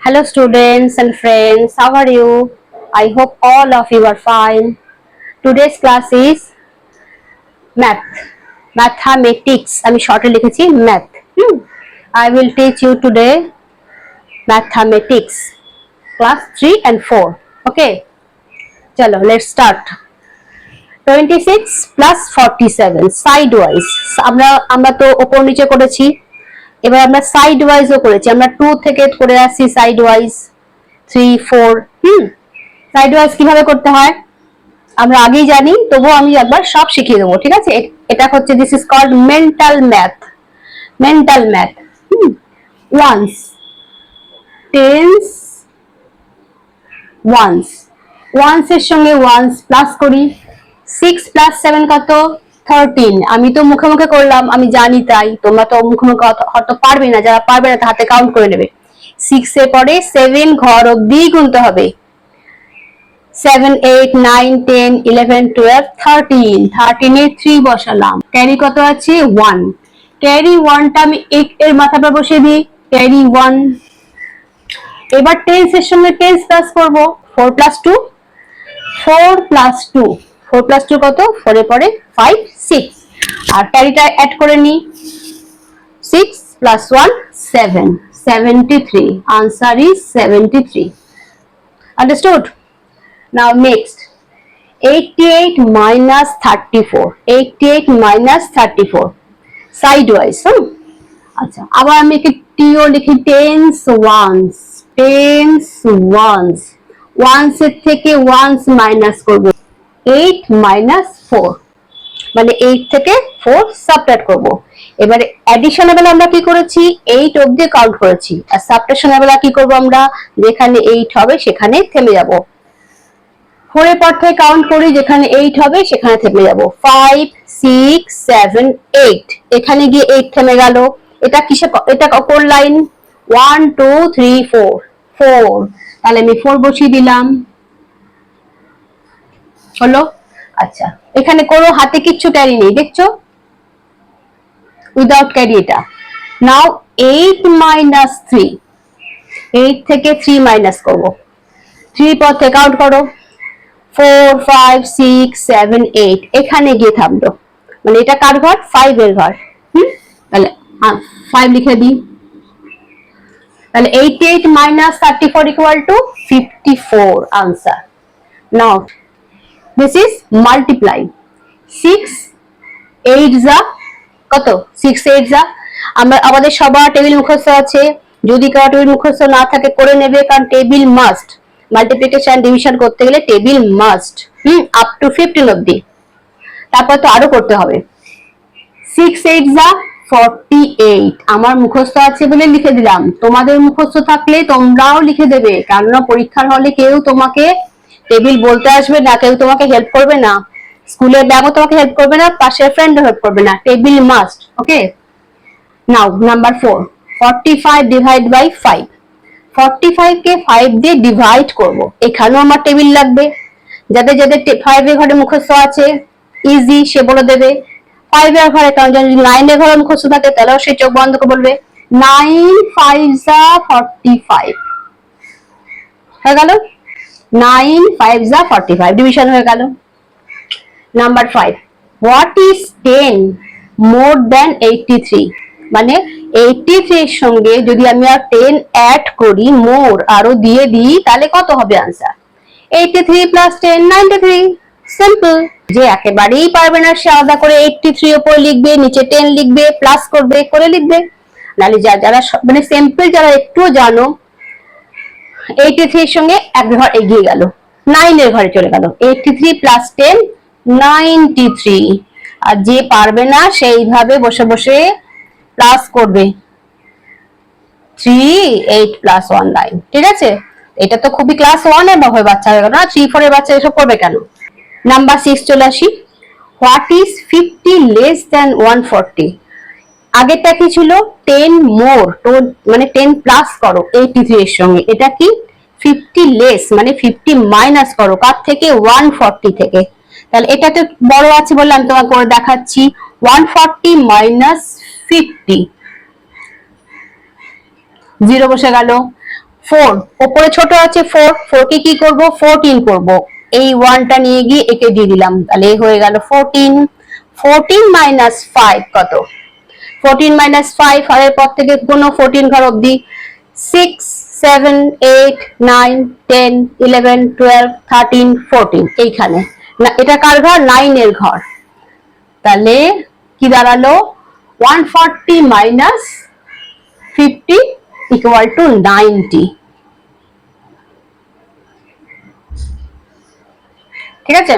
Hello students and friends, how are you? I hope all of you are fine. Today's class is math, mathematics. আমি শর্টে লিখেছি math. I will teach you today mathematics class 3 and 4. Okay, চলো let's start. 26 plus 47 sidewise. আমরা তো উপর নিচে করেছি। এবার আমরা সাইড ওয়াইজও করেছি। আমরা 2 থেকে করে আসছি সাইড ওয়াইজ 3 4 সাইড ওয়াইজ কিভাবে করতে হয় আমরা আগেই জানি, তবুও আমি একবার সব শিখিয়ে দেবো, ঠিক আছে? এটা হচ্ছে this is called mental math. Mental math. Ones, tens, ones, ones এর সঙ্গে ওয়ান্স প্লাস করি। 6 প্লাস 7 কত? 13। আমি তো মুখে মুখে করলাম, আমি জানি, তাই তোমরা তো মুখে মুখে হয়তো পারবে না। যারা পারবে না হাতে কাউন্ট করে নেবে। 6 এর পরে 7 ঘর অবধি গুনতে হবে। 7 8 9 10 11 12 13 13 এ 3 বসালাম। ক্যারি কত আছে? 1। ক্যারি 1টা আমি এর মাথায় বসিয়ে দিই, ক্যারি 1। এবার টেন্স এর সঙ্গে টেন্স প্লাস করব। 4 প্লাস 2 4 প্লাস 2 4 প্লাস 2 কত? 4 এর পরে 5 6। আর ক্যারিটা অ্যাড করে নি। 6 plus 1 7 73। Answer is 73। Understood? Now next, 88 minus 34. 88 minus 34. Sidewise. আচ্ছা, আবার আমি একটি টিও লিখি। Tens ones, tens ones. Ones এর থেকে ওয়ান্স মাইনাস করব। 8 minus 4 মানে 8 থেকে 4 সাবট্রাক্ট করব। এবারে অ্যাডিশনের বেলা আমরা কি করেছি? 8 অবধি কাউন্ট করেছি। আর সাবট্রাকশনের বেলা কি করব আমরা? যেখানে 8 হবে সেখানে থেমে যাব। 4 এর পর থেকে কাউন্ট করি, যেখানে 8 হবে সেখানে থেমে যাব। 5 6 7 8 এখানে গিয়ে 8 থেমে গেল। এটা কিসে? এটা কোন লাইন? 1 2 3 4 4। তাহলে আমি 4 বসিয়ে দিলাম। হলো? আচ্ছা, এখানে কোনো হাতে কিচ্ছু ক্যারি নেই, দেখছো? উইদাউট ক্যারি এটা। নাও 8 minus 3। 8 থেকে 3 মাইনাস করব। 3 পর থেকে কাউন্ট করো। 4 5 6 7 8 এখানে গিয়ে থামলো। মানে এটা কার ঘর? 5 এর ঘর। তাহলে 5 লিখে দিই। তাহলে 88 minus 34 equal to 54 answer. Now this is multiply. 6 8 যা কত? 6 8 যা। আমাদের সবার টেবিল মুখস্থ আছে। যদি কারো টেবিল মুখস্থ না থাকে করে নেবে, কারণ টেবিল মাস্ট। মাল্টিপ্লিকেশন ডিভিশন করতে গেলে টেবিল মাস্ট। আপ টু 15 অবধি। তারপর তো আরো করতে হবে। 6 8 যা 48। আমার মুখস্থ আছে বলে লিখে দিলাম। তোমাদের মুখস্থ থাকলে তোমরাও লিখে দেবে, কেননা পরীক্ষার হলে কেউ তোমাকে টেবিল বলতে আসবে না, কেউ তোমাকে হেল্প করবে না। স্কুলের ব্যাগও তোমাকে হেল্প করবে না, পাশের ফ্রেন্ডও হেল্প করবে না। Table must. Okay, now number 4। 45 divide by 5। 45 কে 5 দিয়ে ডিভাইড করব। এখানেও আমার টেবিল লাগবে। যাদের যাদের 5 এর ঘরে মুখস্থ আছে ইজি সে বলে দেবে। 5 এর ঘরে, কারণ যদি 9 এর ঘরে মুখস্থ থাকে তাহলেও সে চোখ বন্ধ করে বলবে 9 5 যা 45 হয়ে গেল। 9 5 যা 45 ডিভিশন হয়ে গেল। Number 5, what is 10 more than 83? মানে 83 এর সঙ্গে যদি আমি আর 10 অ্যাড করি, মোর আরো দিয়ে দিই, তাহলে কত হবে আনসার? 83 প্লাস 10 93। সিম্পল। যে একেবারেই পারবে না সে আলাদা করে 83 উপর লিখবে, নিচে 10 লিখবে, প্লাস করবে, করে লিখবে। নাহলে যারা মানে সিম্পল, যারা একটু জানো, 83 এর সঙ্গে এক ঘর এগিয়ে গেল, 9 এর ঘরে চলে গেল। 83 প্লাস 10 93। আর যে পারবে না সেইভাবে বসে বসে প্লাস করবে। 3 8 প্লাস 1 9। ঠিক আছে? এটা তো খুবই ক্লাস 1 এর বাচ্চা হয়ে গেল না, 3 4 এর বাচ্চা এসব করবে কেন? নাম্বার 6 চলে আসি। What is 50 less than 140? আগেরটা কি ছিল? 10 মোর, তো মানে 10 প্লাস করো 83 এর সঙ্গে। এটা কি? 50 লেস মানে 50 মাইনাস করো কার থেকে? 140 থেকে। তাহলে এটা তো বড় আছে বলে আমি তোমাকে করে দেখাচ্ছি। 140 মাইনাস 50, 0 বসে গেল। 4 উপরে ছোট আছে 4, 4 কে কি করব 14 করব, এই 1টা নিয়ে গিয়ে একে দিয়ে দিলাম, তাহলে হয়ে গেল 14। 14 মাইনাস 5 কত? 14 মাইনাস 5 আর এর পর থেকে কোনো 14 ঘর অবধি 6 7 8 9 10 11 12 13 14 এইখানে না, এটা কার ঘর? 9 এর ঘর। তাহলে কি দাঁড়ালো 140 মাইনাস 50 ইকুয়াল টু 90। ঠিক আছে,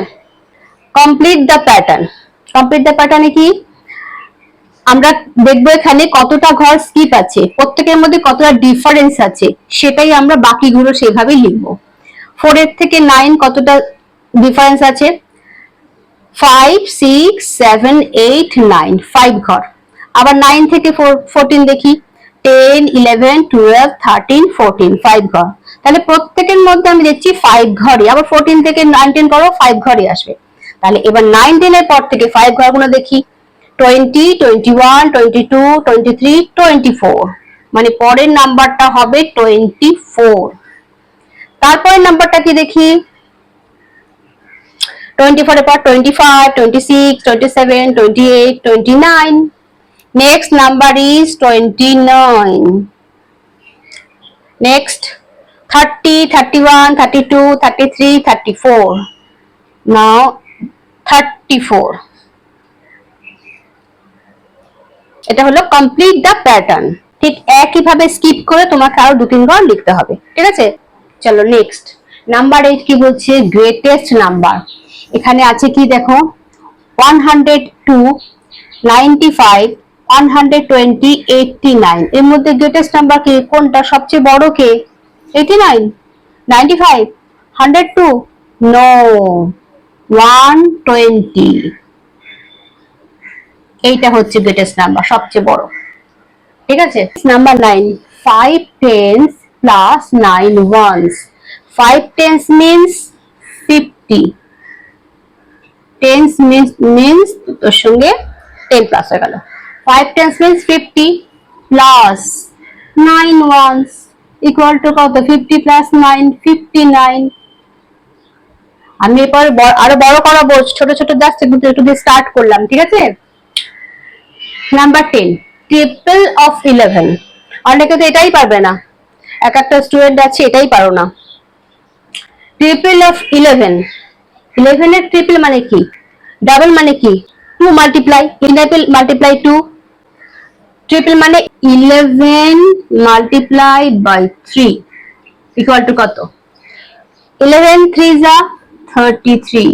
complete the pattern. Complete the প্যাটার্নে কি আমরা দেখবো এখানে কতটা ঘর স্কিপ আছে, প্রত্যেকের মধ্যে কতটা ডিফারেন্স আছে, সেটাই আমরা বাকিগুলো সেভাবেই লিখবো। 4 এর থেকে 9 কতটা ডিফারেন্স আছে? 5 6 7 8 9, 5 ঘর। আবার 9 থেকে 14 দেখি, 10 11 12 13 14, 5 ঘর। তাহলে প্রত্যেকের মধ্যে আমি দেখছি 5 ঘরই। আবার 14 থেকে 19 করো, 5 ঘরই আসবে। তাহলে এবার 19 এর পর থেকে 5 ঘরগুলো দেখি, 20 21 22 23 24, মানে পরের নাম্বারটা হবে 24। তারপরের নাম্বারটা কি দেখি, 24 এর পর 25 26 27 28 29, next number is 29, next 30 31 32 33 34, now 34। এটা হলো কমপ্লিট দ্য প্যাটার্ন। ঠিক একই ভাবে স্কিপ করে তোমাকে আরো 2-3 ঘর লিখতে হবে। ঠিক আছে, চলো নেক্সট। নাম্বার 8 কি বলছে? Greatest number. এখানে আছে কি দেখো, 102 95 120 89, এর মধ্যে গ্রেটেস্ট নাম্বার কি কোনটা? সবচেয়ে বড় কে? 89 95 102? নো, 120। এইটা হচ্ছে গ্রেটেস্ট নাম্বার, সবচেয়ে বড়। ঠিক আছে, number 9 5 tens plus 9 ones। 5 tens means 50, tens means তোর সঙ্গে 10 প্লাস হয়ে গেল। 5 tens means 50 plus 9 ones equal to কত? 50 plus 9 59। আমি এরপর আরো বড় করাবো, ছোট ছোট জাস্ট একটু দিয়ে স্টার্ট করলাম। ঠিক আছে, নাম্বার 10 ট্রিপল অফ 11। অনেকে তো এটাই পারবে না, এক একটা স্টুডেন্ট আছে এটাই পারো না। ট্রিপল অফ 11, 11 এর ট্রিপল মানে কি? ডাবল মানে কি? 2 মাল্টিপ্লাই, 11 মাল্টিপ্লাই 2, ট্রিপল মানে 11 মাল্টিপ্লাই বাই 3 ইকুয়াল টু কত? 11 3 যা 33।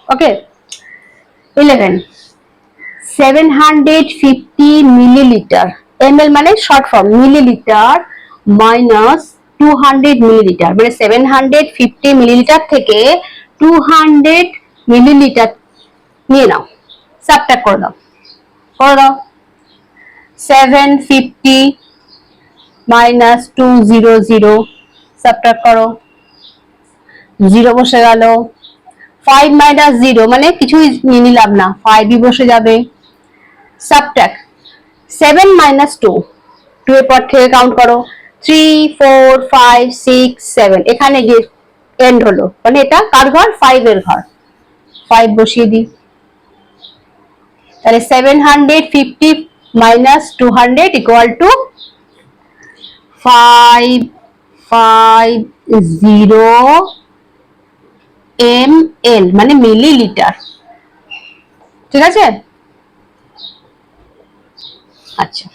ওকে, 11 750 মিলিলিটার, ml মানে short form, millilitre minus 200 millilitre, মানে 750 মিলিলিটার থেকে 200 মিলিলিটার নিয়ে নাও, সাবট্রাক্ট করে দাও, করে দাও। 750 মাইনাস 200, সাবট্রাক্ট করো, 0 বসে গেল। 5 মাইনাস 0 মানে কিছুই নিয়ে নিলাম না, 5ই বসে যাবে। সাবট্রাক্ট 7 মাইনাস 2, 2 এর পর থেকে কাউন্ট করো, 3 4 5 6 7, এখানে গিয়ে এন্ড হলো, মানে এটা কার ঘর? 5 এর ঘর। 5 বসিয়ে দিই, তাহলে 750 মাইনাস 200 ইকুয়াল টু 550 ml, মানে মিলিলিটার। ঠিক আছে, আচ্ছা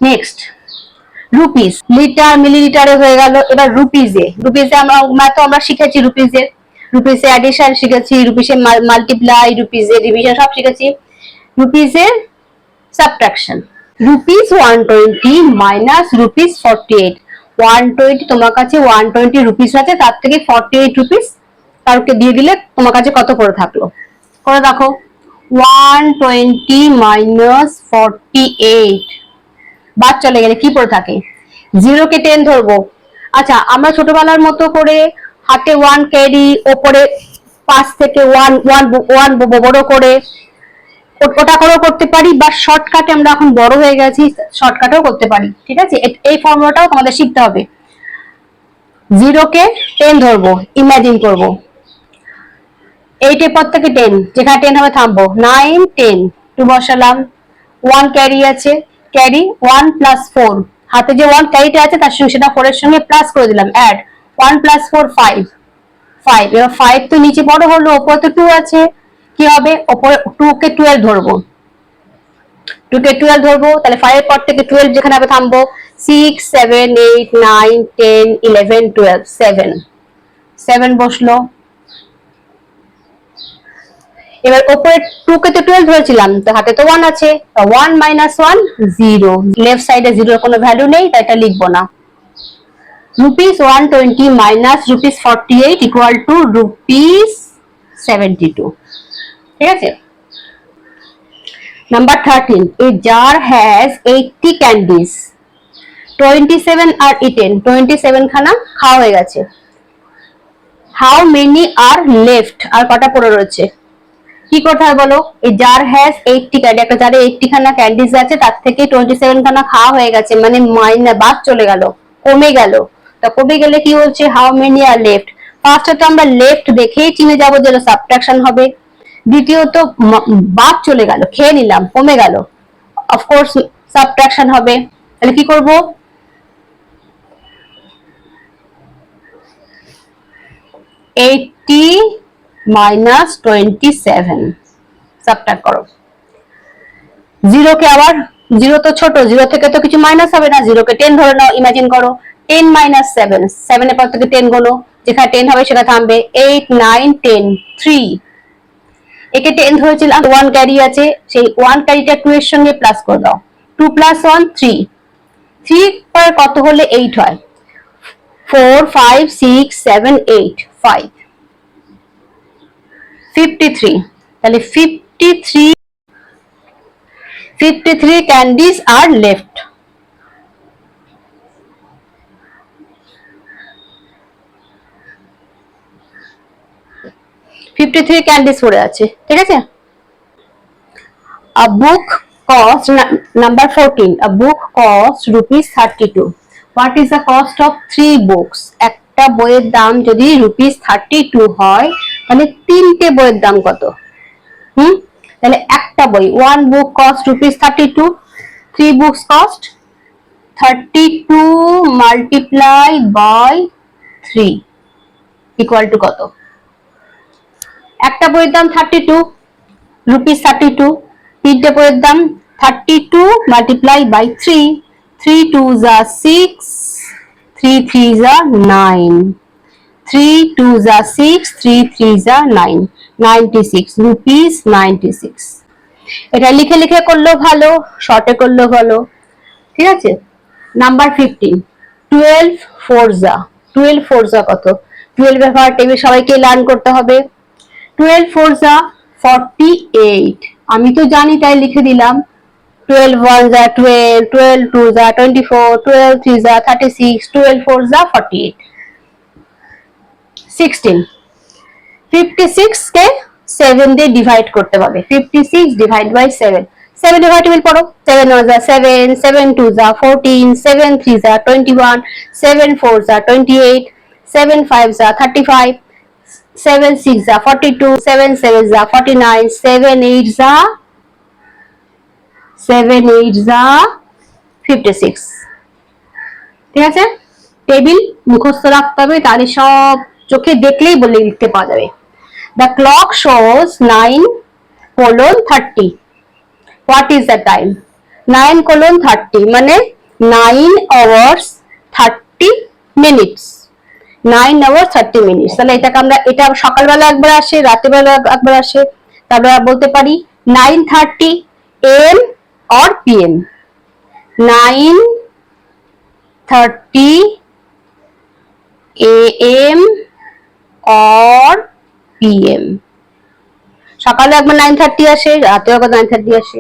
নেক্সট রুপিস। লিটার মিলিলিটারে হয়ে গেল। এবার রুপিজে, রুপিজে আমরা শিখেছি, রুপিসে অ্যাডিশন শিখেছি, রুপিসে মাল্টিপ্লাই, রুপিসে ডিভিশন সব শিখেছি। রুপিসের সাবট্রাকশন, রুপিস 120 মাইনাস রুপিস 48। 120 তোমার কাছে 120 রুপিস আছে, তার থেকে 48 রুপিস কাউকে দিয়ে দিলে তোমার কাছে কত করে থাকলো? করে দেখো, 120 মাইনাস 48, বাদ চলে গেলে কি পড়ে থাকে? 0 কে 10 ধরবো। আচ্ছা, আমরা ছোটবেলার মতো করে হাতে 1 ক্যারি, ওপরে 5 থেকে 1 বড় করে ওটা করেও করতে পারি, বা শর্টকাটে আমরা এখন বড় হয়ে গেছি, শর্টকাটেও করতে পারি। ঠিক আছে, এই ফর্মুলাটাও তোমাদের শিখতে হবে। 0 কে 10 ধরবো, ইমাজিন করব। 8 এর পর থেকে 10, যেখানে 10 হবে থামবো। 9 10, 2 বসালাম। 1 ক্যারি আছে, ক্যারি 1 প্লাস 4, হাতে যে 1 ক্যারিটা আছে তার সঙ্গে সেটা 4 এর সঙ্গে প্লাস করে দিলাম, অ্যাড 1 প্লাস 4 5, 5। এবার 5 তো নিচে বড় হলো, উপরে তো 2 আছে, কি হবে? উপরে 2 কে 12 ধরবো, 2 কে 12 ধরবো, তাহলে 5 এর পর থেকে 12 যেখানে হবে থামবো। 6 7 8 9 10 11 12, 7 বসলো। এবার উপরে 2 কে তো 12 ধরেছিলাম, তো হাতে তো 1 আছে, 1 মাইনাস 1 0, লেফট সাইডে 0 এর কোনো ভ্যালু নেই, তাই এটা লিখবো না। Rupees 120 minus rupees 48 equal to rupees 72। ঠিক আছে, number 13, a jar has 80 candies, 27 আর eaten, 27 খানা খাওয়া হয়ে গেছে। how many are left, আর কটা পড়ে রয়েছে? কি করতে হবে বলো? এই জার হ্যাজ 80 ক্যান্ডি, একটা জারে 80 খানা ক্যান্ডিজ আছে, তার থেকে 27 খানা খাওয়া হয়ে গেছে, মানে মাইনাস বাদ চলে গেল, কমে গেল। তা কমে গেলে কি হচ্ছে? How many are left. ফার্স্টে তো আমরা লেফট দেখেই চিনে যাবো যে সাবট্রাকশন হবে। দ্বিতীয়ত বাদ চলে গেল, খেয়ে নিলাম, কমে গেল, অফকোর্স সাবট্রাকশন হবে। তাহলে কি করব? এইটি মাইনাস 27 সাবট্রাক্ট করো। 0 কে আবার, 0 তো ছোট, 0 থেকে তো কিছু মাইনাস হবে না, 0 কে 10 ধরে নাও, ইমাজিন করো। 10 মাইনাস 7, 7 এর পর থেকে 10 গোনো, যেখানে 10 হবে সেটা থামবে। 8 9 10 3, একে 10 ধরেছিলাম, 1 ক্যারি আছে, সেই 1 ক্যারিটা 2 এর সঙ্গে প্লাস করে দাও। 2 প্লাস 1 3, 3 পর কত হলে 8 হয়? 4 5 6 7 8 5, 53। তাহলে 53 candies are left. ক্যান্ডিস পড়ে আছে। ঠিক আছে, a book cost, number 14, a book cost rupees 32. What is the cost of 3 books? একটা বইয়ের দাম যদি rupees 32 হয়, তাহলে তিনটে বইয়ের দাম কত? তাহলে একটা বই, one book cost rupees 32, 3 books cost 32 multiplied by 3 equal to কত? একটা বইয়ের দাম 32 রুপিস 32, তিনটে বইয়ের দাম 32 multiply by 3, 3 2s are 6, 3 3s are 9, 3 2s are 6, 3 3s are 9, 96 rupees 96। এটা লিখে লিখে করলেও ভালো, শর্টে করলেও ভালো। ঠিক আছে, নাম্বার 15, 12 4 12 4 কত? 12 এর ঘর টেবিল সবাইকে লার্ন করতে হবে। 12 4 48, আমি তো জানি তাই লিখে দিলাম। 12 1 12, 12 2 24, 12 3 36, 12 4 48। 16, 56 কে 7 দিয়ে ডিভাইড করতে হবে। 56 ডিভাইড বাই 7, 7 ডিভাইড টেবিল পড়ো। 7 1 7, 7 2 14, 7 3 21, 7 4 28, 7 5 35, 7 6 42, 7 7 49, 7 8 56। ঠিক আছে, টেবিল মুখস্থ রাখতে হবে, তাহলে সব চোখে দেখলেই বলে লিখতে পাওয়া যাবে। The clock shows 9:30. What is the time? 9:30 মানে 9 hours 30 minutes, 9 hours 30 minutes। তাহলে এটাকে আমরা, এটা সকালবেলা একবার আসে, রাতের বেলা একবার আসে, তারপরে বলতে পারি 9:30 AM or PM, 9:30 AM or PM। সকালে একবার 9:30 আসে, রাতেও একবার 9:30 আসে,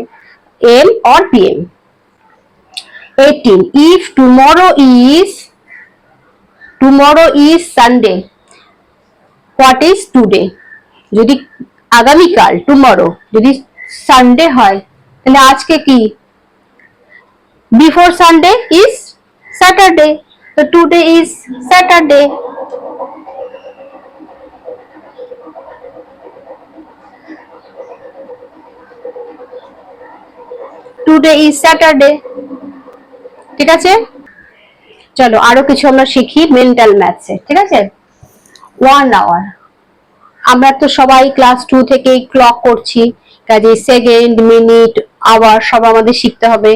AM or PM। 18, if tomorrow is Sunday, what is today? যদি আগামীকাল, tomorrow যদি সানডে হয়, তাহলে আজকে কি? বিফোর সানডে ইজ স্যাটারডে, তো today is Saturday. Today is Saturday. ঠিক আছে, চলো আরো কিছু আমরা শিখি মেন্টাল ম্যাথসে। ঠিক আছে, 1 আওয়ার, আমরা তো সবাই ক্লাস 2 থেকে ক্লক করছি, কাজে সেকেন্ড, মিনিট, আওয়ার সব আমাদের শিখতে হবে।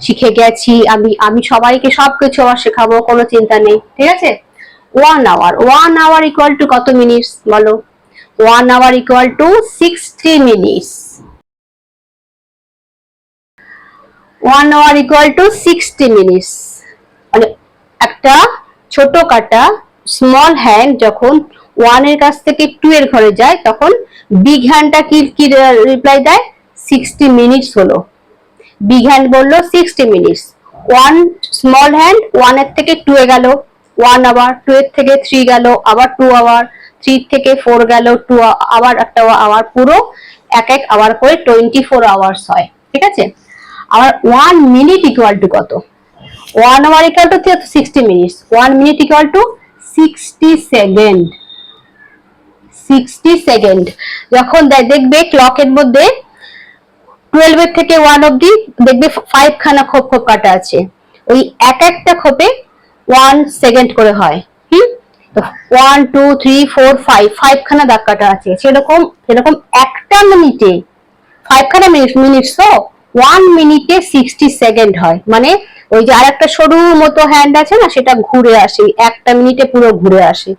শিখে গেছি, আমি সবাইকে সবকিছু আবার শেখাবো, কোনো চিন্তা নেই। ঠিক আছে, 1 আওয়ার, 1 আওয়ার ইকুয়াল টু কত মিনিটস বলো? 1 hour equal to 60 minutes. 1 hour equal to 60 minutes. মানে একটা ছোট কাটা স্মল হ্যান্ড যখন 1 এর কাছ থেকে 2 এর ঘরে যায়, তখন বিগ হ্যান্ডটা কি রিপ্লাই দেয়? 60 মিনিটস হলো। বিগ হ্যান্ড বললো 60 মিনিটস। 1 স্মল হ্যান্ড 1 এর থেকে 2 এ গেল 1 আওয়ার, 2 এর থেকে 3 গেল আবার 2 আওয়ার, 3 থেকে 4 গেল 2 আবার একটা আওয়ার, পুরো এক এক আওয়ার করে 24 আওয়ার্স হয়। ঠিক আছে, আবার 1 মিনিট ইকুয়াল টু কত? 1 hour equal to 60 minutes, 1 minute equal to 60 second. 60 second যখন দেখবে ক্লকের মধ্যে 12 এর থেকে 1 অবধি দেখবে 5 খানা খোপ খোপ কাটা আছে, ওই এক একটা খোপে 1 সেকেন্ড করে হয়। তো 1 2 3 4 5 খানা দাগ কাটা আছে, সেরকম একটা মিনিটে 5 খানা মিনিটস, তো 1 মিনিটে 60 সেকেন্ড হয়। মানে ওই যে আরেকটা সরু মতো হ্যান্ড আছে না, সেটা ঘুরে আসে একটা মিনিটে, পুরো ঘুরে আসে,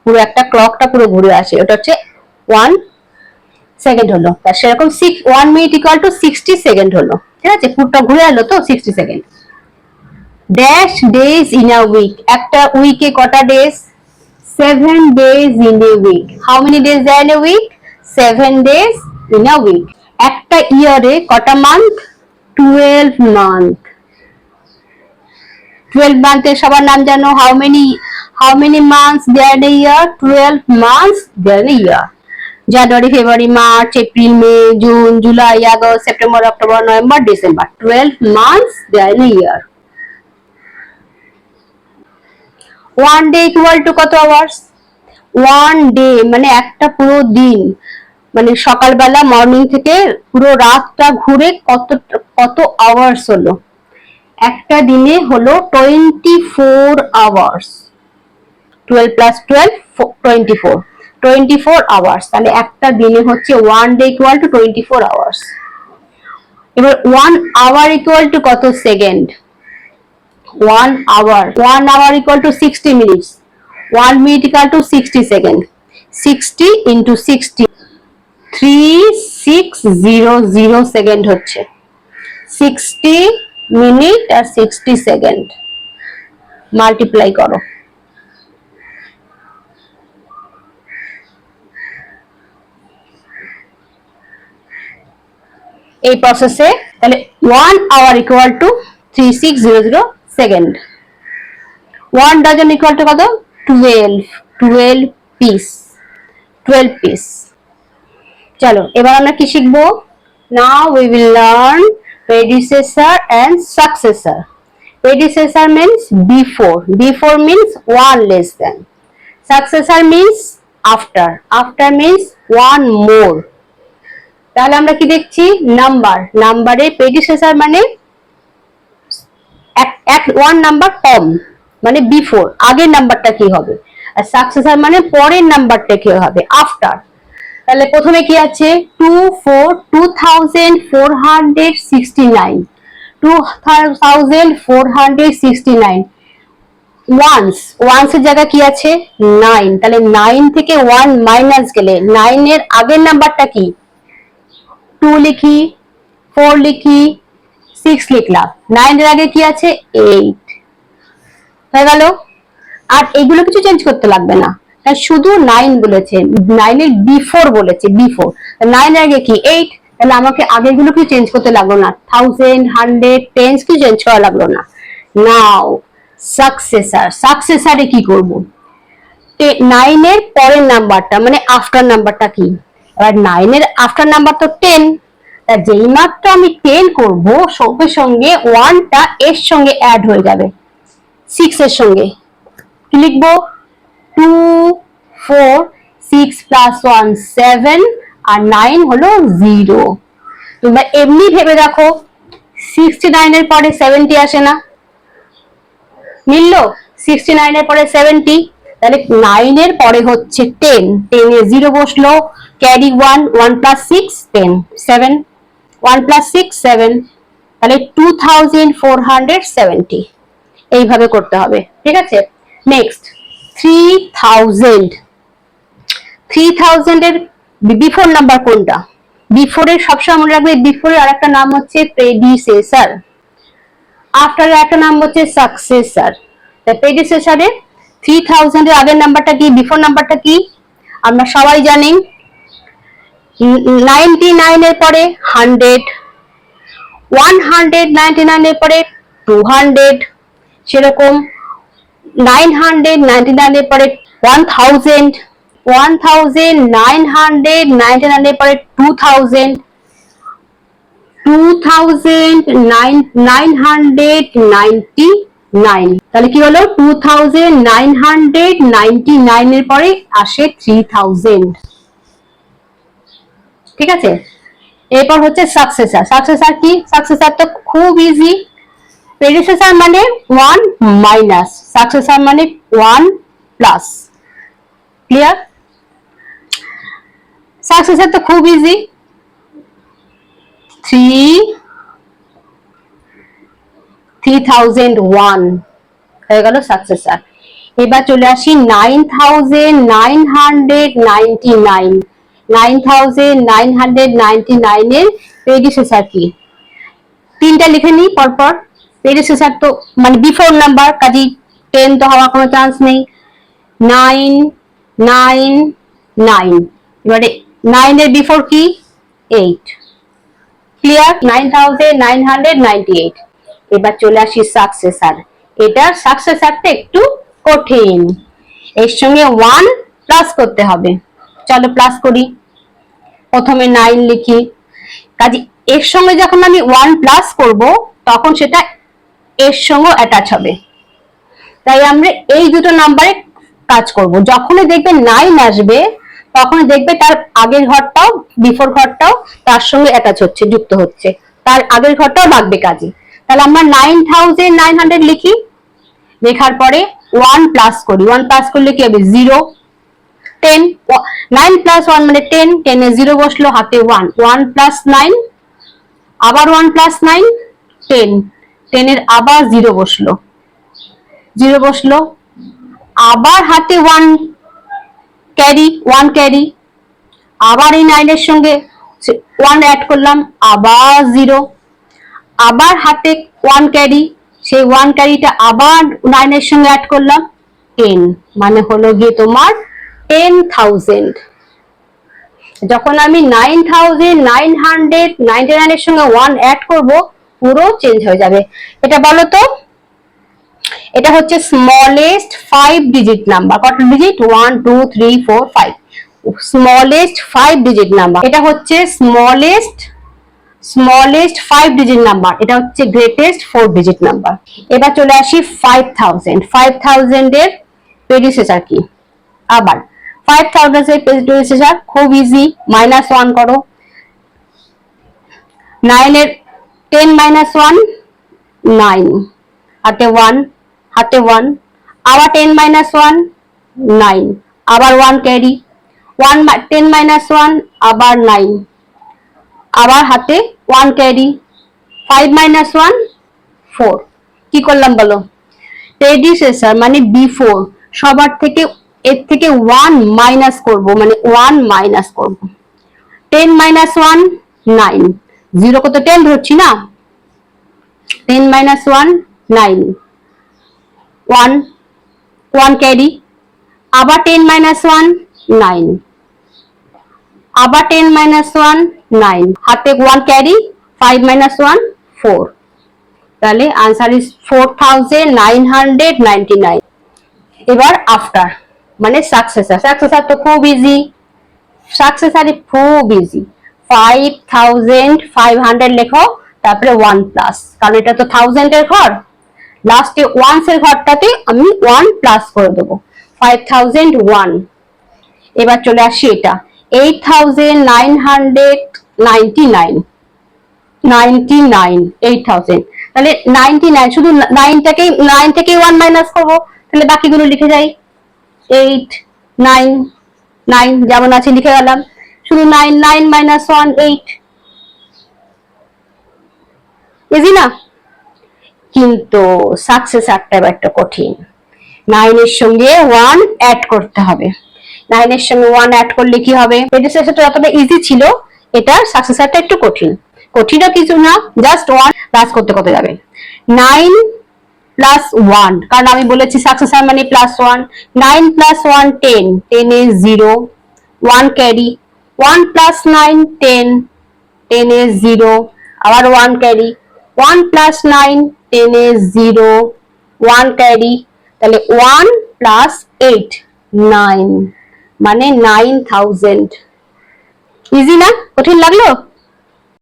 পুরো একটা ক্লকটা পুরো ঘুরে আসে, ওটা হচ্ছে 1 সেকেন্ড হলো। তার সেরকম 1 মিনিট ইকুয়াল টু 60 সেকেন্ড হলো। ঠিক আছে, পুরোটা ঘুরে এলো তো 60 second. Dash days in a week, একটা উইকে কটা days? 7 days in a week. How many days are in a week? 7 days in a week. একটা ইয়ারে কটা মান্থ? 12 মান্থ। 12 মান্থের সবার নাম জানো? how many months there in a year? 12 months there in a year. January, February, March, April, May, June, July, August, September, October, November, December. 12 months there in a year. 1 day equal to কত hours? 1 day মানে একটা পুরো দিন, মানে সকালবেলা morning থেকে পুরো রাতটা ঘুরে কত আওয়ার্স হলো? একটা দিনে হলো 24 আওয়ার্স। 12 plus 12 24 hours. তাহলে একটা দিনে হচ্ছে 1 day equal to 24 আওয়ার্স। এবার 1 আওয়ার ইকুয়াল টু কত second? 1 hour equal to 60 minutes. 1 minute equal to 60 second. 60 into 60, 3600 second হচ্ছে। 60 মিনিট আর 60 সেকেন্ড মাল্টিপ্লাই করো। এই প্রসেসে তাহলে 1 hour equal to 3600 second. 1 dozen equal to কত? 12 piece। 12 piece। চলো এবার আমরা কি শিখবো? Now we will learn predecessor and successor. Predecessor means before. Before means 1 less than. Successor means after. After means 1 more. তাহলে আমরা কি দেখছি? নাম্বারে predecessor মানে এক 1 নাম্বার কম, মানে বিফোর, আগের নাম্বারটা কি হবে, আর সাকসেসর মানে পরের নাম্বারটা কি হবে, আফটার। তাহলে প্রথমে কি আছে? 2469, 2469 ওয়ান্স এর জায়গায় কি আছে? 9। তাহলে 9 থেকে 1 মাইনাস গেলে 9 এর আগের নাম্বারটা কি? 2 লিখি, 4 লিখি, 6 লিখলাম। 9 এর আগে কি আছে? 8 হয়ে গেল। আর এগুলো কিছু চেঞ্জ করতে লাগবে না, শুধু 9 বলেছে, 9 এর বিফোর বলেছে, বিফোর। 9 এর আগে কি? 8। তাহলে আমাকে আগেগুলো কি চেঞ্জ করতে লাগলো না, 1000, 100, 10 কি চেঞ্জ করা লাগলো না। নাও সাকসেসারে কি করব? 9 এর পরের নাম্বারটা মানে আফটার নাম্বারটা কি? এবার 9 এর আফটার নাম্বার তো 10, তা যেই মাত্র আমি 10 করব সঙ্গে সঙ্গে 1টা এর সঙ্গে অ্যাড হয়ে যাবে 6 এর সঙ্গে। কি লিখবো? 2 4 6 প্লাস 1 7 আর 9 হলো 0। তোমরা এমনি ভেবে দেখো 69 এর পরে 70 আসে না? মিললো? 69 এর পরে 70, তাহলে 9 এর পরে হচ্ছে 10, 10 এ 0 বসলো, ক্যারি 1, 1 প্লাস 6 10, 7, 1 প্লাস 6 7, তাহলে 2470 এইভাবে করতে হবে। ঠিক আছে, নেক্সট 3000 এর বিফোর নাম্বার কোনটা? বিফোর এর সবসময় মনে রাখবে, বিফোর এর আরেকটা নাম হচ্ছে প্রেডিসেসর, আফটার এর একটা নাম হচ্ছে সাকসেসর। প্রেডিসেসরে 3000 এর আগের নাম্বারটা কি, বিফোর নাম্বারটা কি আমরা সবাই জানি। 99 এর পরে 100, 199 এর পরে 200, সেরকম 999 এর পরে 1000, 1999 এর পরে 2000, 2999, তাহলে কি হলো 2999 এর পরে আসে 3000। ঠিক আছে, এরপর হচ্ছে সাকসেসর। সাকসেসর কি? সাকসেসর তো খুব ইজি, প্রেডিসেসর মানে 1 মাইনাস, সাকসেসর মানে 1 প্লাস। ক্লিয়ার? সাকসেসর তো খুব ইজি, 3001 হয়ে গেল সাকসেসর। এবার চলে আসি 9999, 9999 এর প্রেডিসেসর কি? তিনটা লিখে নিই পরপর। প্রেডিসেসর তো মানে বিফোর নাম্বার, কাজী 10 তো হওয়ার কোনো চান্স নেই। 999, এবারে 9 এর বিফোর কি? 8। ক্লিয়ার? 9998। এবার চলে আসি সাকসেসর। এটার সাকসেসরটা একটু কঠিন, এর সঙ্গে 1 প্লাস করতে হবে। চলো প্লাস করি। প্রথমে 9 লিখি, কাজে এর সঙ্গে যখন আমি 1 প্লাস করব তখন সেটা এর সঙ্গে অ্যাটাচ হবে, তাই আমরা এই দুটো নাম্বারে কাজ করব। যখনই দেখবে 9 আসবে তখন দেখবে তার আগের ঘরটাও, বিফোর ঘরটাও তার সঙ্গে অ্যাটাচ হচ্ছে, যুক্ত হচ্ছে, তার আগের ঘরটাও লাগবে কাজে। তাহলে আমরা 9900 লিখি, লেখার পরে 1 প্লাস করি। 1 প্লাস করলে কি হবে? 0। 10, 9 প্লাস 1 মানে 10, 10 এ 0 বসলো, হাতে 1, 1 প্লাস 9, আবার 1 প্লাস 9 10, 10 এর আবার 0 বসলো, 0 বসলো, আবার হাতে 1 ক্যারি, 1 ক্যারি, আবার এই 9 এর সঙ্গে 1 অ্যাড করলাম, আবার 0, আবার হাতে 1 ক্যারি, সেই 1 ক্যারিটা আবার 9 এর সঙ্গে অ্যাড করলাম, 10, মানে হলো গিয়ে তোমার 10,000। যখন আমি 9999 এর সঙ্গে 1 অ্যাড করব পুরো চেঞ্জ হয়ে যাবে। এটা বলো তো, এটা হচ্ছে স্মলেস্ট 5 ডিজিট নাম্বার। কত ডিজিট? 1 2 3 4 5, smallest 5 digit number. এটা হচ্ছে স্মলেস্ট 5 ডিজিট নাম্বার, এটা হচ্ছে গ্রেটেস্ট 4 ডিজিট নাম্বার। এবার চলে আসি 5000। 5000 এর প্রেডিসেসর কি? আবার 5000 এর প্রেডিসেসর খুব ইজি, -1 করো। 9 এর 10 -1 9, হাতে 1, হাতে 1, আবার 10 -1 9, আবার 1 ক্যারি, 1 10 -1 আবার 9, আবার হাতে 1 ক্যারি, 5 -1 4। কি করলাম বলো? প্রেডিসেসর মানে বিফোর, সবার থেকে এর থেকে 1 মাইনাস করব, মানে 1 মাইনাস করব। 10 -1 9, 0 কত 10 ধরছি না, 10 -1 9, 1 ক্যারি, আবার 10 -1 9, আবার 10 -1 9, হাতে 1 ক্যারি, 5 -1 4, তাহলে आंसर इज 4999। এবার আফটার মানে সাকসেসর। সাকসেসর তো খুব ইজি, সাকসেসর খুব ইজি। 5500 লেখো, তারপরে 1 প্লাস, কারণ এটা তো 1000 এর ঘর, লাস্টে ওয়ান্স এর ঘরটাতে আমি 1 প্লাস করে দেবো, 5001। এবার চলে আসি এটা 8999, 8000, তাহলে 99, শুধু 9 থেকে 1 মাইনাস করবো, তাহলে বাকিগুলো লিখে যাই, 8 9 9 যেমন আছে লিখে গেলাম, শুধু 9 9 মাইনাস 1 8, ইজি না? কিন্তু সাকসেসারটা এবার একটা কঠিন, 9 এর সঙ্গে 1 অ্যাড করতে হবে। 9 এর সঙ্গে 1 অ্যাড করলে কি হবে? প্রেডিসেসরটা যতটা ইজি ছিল, এটার সাকসেসারটা একটু কঠিন। কঠিনও কিছু না, জাস্ট 1 প্লাস করতে কত যাবে, 9 প্লাস 1, কারণ আমি বলেছি সাকসেসার মানে প্লাস 1, 9 প্লাস 1 10, 10 এ 0, 1 ক্যারি, 1 প্লাস 9 10, 10 এ 0, আবার 1 ক্যারি, 1 প্লাস 9 10 এ 0, 1 ক্যারি, তাহলে 1 প্লাস 8 9, মানে 9000। ইজি না? কঠিন লাগলো?